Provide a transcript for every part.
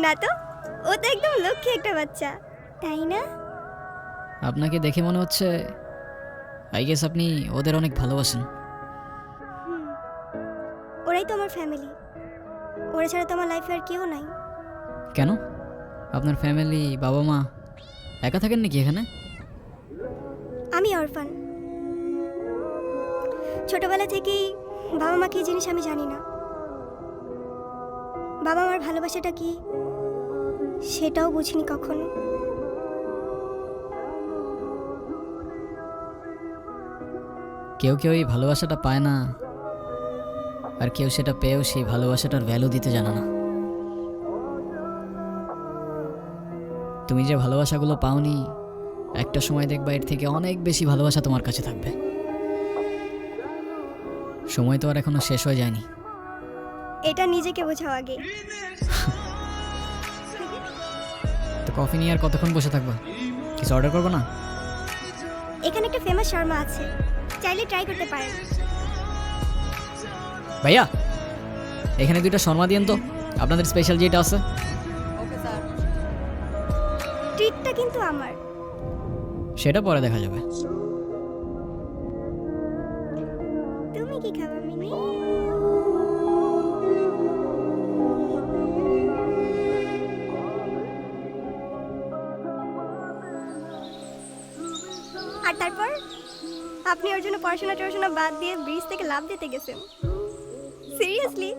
না তো, ও তো একদম লক্ষ্মী একটা বাচ্চা, তাই না? আপনাকে দেখে মনে হচ্ছে আই গেস আপনি ওদের অনেক ভালোবাসেন। ওরাই তো আমার ফ্যামিলি, ওরা ছাড়া তো আমার লাইফে আর কেউ নাই। কেন? আপনার ফ্যামিলি, বাবা মা একা থাকেন নাকি এখানে? আমি অরফান। ছোটবেলা থেকেই বাবা মা কি জিনিস আমি জানি না। বাবা মার ভালোবাসাটা কি সেটাও বুঝিনি কখনো। কেউ কেউ এই ভালোবাসাটা পায় না, আর কেউ সেটা পেয়েও সেই ভালোবাসাটার ভ্যালু দিতে জানে না। তুমি যে ভালোবাসাগুলো পাওনি, একটা সময় দেখবা এর থেকে অনেক বেশি ভালোবাসা তোমার কাছে থাকবে। সময় তো আর এখনো শেষ হয়ে যায়নি। এটা নিজেকে বোঝাও আগে। তো কফি নিয়ে আর কতক্ষণ বসে থাকবা? কিছু অর্ডার করবো না? এখানে একটা ফেমাস শর্মা আছে, চাইলে ট্রাই করতে পারেন। ভাইয়া, এখানে দুইটা শর্মা দিয়েন তো, আপনাদের স্পেশাল যেটা আছে। ট্রিটটা কিন্তু আমার। সেটা পরে দেখা যাবে। তুমি কি খাবে মিনি? আর তারপর আপনি ওর জন্য পড়াশোনা বাদ দিয়ে ব্রিজ থেকে লাফ দিতে গেছেন। সিরিয়াসলি,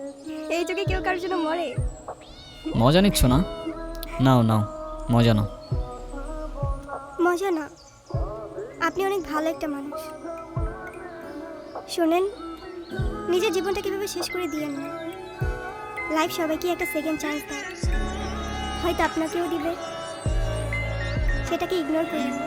এই যুগে কেউ কারোর জন্য মরে? মজা নিচ্ছ না? নাও নাও, মজা নাও। মজা না, আপনি অনেক ভালো একটা মানুষ। শোনেন, নিজের জীবনটা কিভাবে শেষ করে দিয়েন না। লাইফ সবাইকে একটা সেকেন্ড চান্স দেয়, হয়তো আপনাকেও দিবে, সেটাকে ইগনোর করেন না।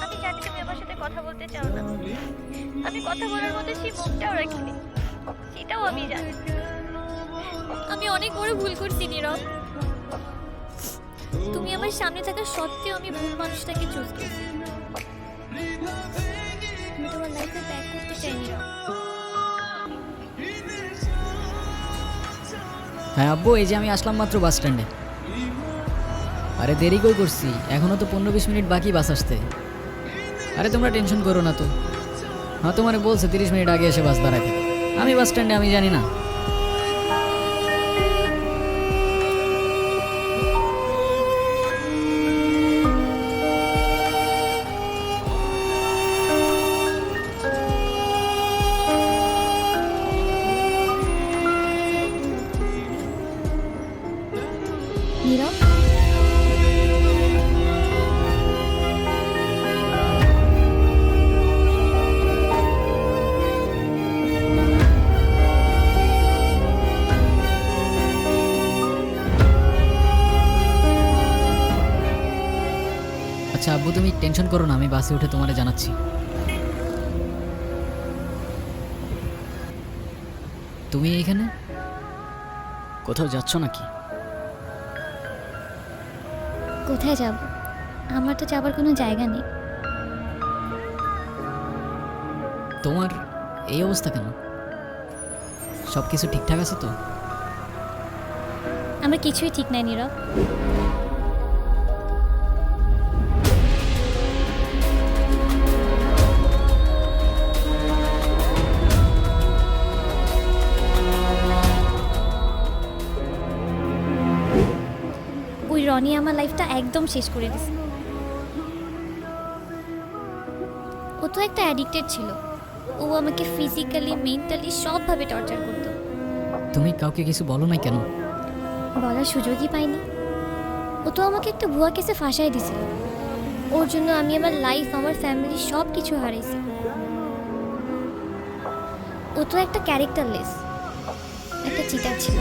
আমি জানি তুমি আমার সাথে কথা বলতে চাও না, আমি কথা বলার মতো সেই মুখটাও রাখিনি, সেটাও আমি জানি। আমি অনেক বড় ভুল করছি নীরব। তুমি আমার সামনে থাকা সত্ত্বেও আমি ভুল মানুষটাকে চুজ করেছি। আমি তোমার লাইফে ব্যাক করতে চাই নীরব। হ্যাঁ আব্বু, এই যে আমি আসলাম মাত্র বাস স্ট্যান্ডে। আরে দেরি কই করছি, এখনো তো 15-20 মিনিট বাকি বাস আসতে। আরে তোমরা টেনশন করো না তো। হ্যাঁ, তোমারে বলছে 30 মিনিট আগে এসে বাস দাঁড়ায় থাকে। আমি বাস স্ট্যান্ডে, আমি জানি না। নীরব, আচ্ছা আব্বু, তুমি টেনশন করো না, আমি বাসে উঠে তোমারে জানাচ্ছি। তুমি এইখানে কোথাও যাচ্ছ নাকি? কোথায় যাব? আমার তো যাবার কোনো জায়গা নেই। তোমার এই অবস্থা কেন? সব কিছু ঠিকঠাক আছে তো? আমার কিছুই ঠিক নাই নীরব। ওই রনি আমার লাইফটা একদম শেষ করে দিছে। ও তো একটা অ্যাডিক্টেড ছিল। ও আমাকে ফিজিক্যালি, মেন্টালি সবভাবে টর্চার করতো। তুমি কাউকে কিছু বলো নাই কেন? বলার সুযোগই পাইনি। ও তো আমাকে একটা ভুয়া কেসে ফাঁসাই দিছিল। ওর জন্য আমি আমার লাইফ, আমার ফ্যামিলি সব কিছু হারাইছি। ও তো একটা ক্যারেক্টারলেস। একটা চিটার ছিল।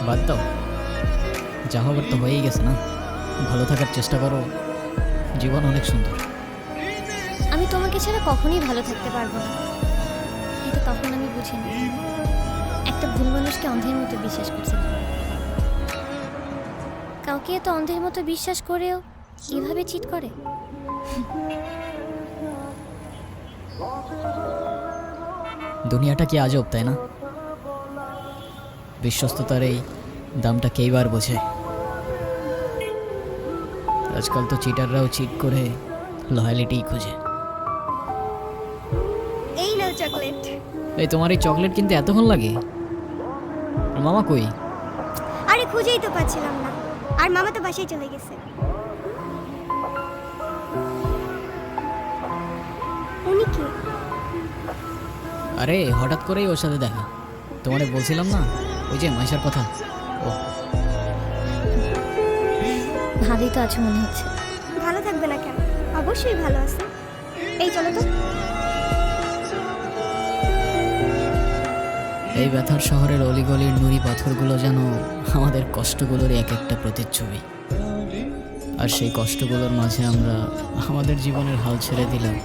বাদ দাও, যা হবার তো হয়েই গেছে না। ভালো থাকার চেষ্টা করো, জীবন অনেক সুন্দর। আমি তোমাকে ছাড়া কখনোই ভালো থাকতে পারবো না, এটা তখন আমি বুঝিনি। একটা ভুল মানুষকে অন্ধের মতো বিশ্বাস করছিলাম। কাউকে এত অন্ধের মতো বিশ্বাস করেও কিভাবে চিট করে? দুনিয়াটা কি আজব, তাই না? বিশ্বস্ততার এই দামটা কেইবার বোঝে। আজকাল তো চিটাররাও চিট করে লয়ালিটি খুঁজে। এই নাও চকলেট। এই তোমার এই চকলেট কিনতে এতক্ষণ লাগে? আর মামা কই? আরে খুঁজেই তো পাচ্ছিলাম না, আর মামা তো বাসায় চলে গেছে। উনি কি? আরে হঠাৎ করেই ওর সাথে দেখা। তোমারে বলছিলাম না ওই যে মাইশার কথা। ও ভালোই তো আছো মনে হচ্ছে। ভালো থাকবে না কেন? অবশ্যই ভালো আছে। এই চলো তো। এই ব্যথার শহরের অলিগলির নুড়ি পাথরগুলো যেন আমাদের কষ্টগুলোর এক একটা প্রতিচ্ছবি। আর সেই কষ্টগুলোর মাঝে আমরা আমাদের জীবনের হাল ছেড়ে দিলাম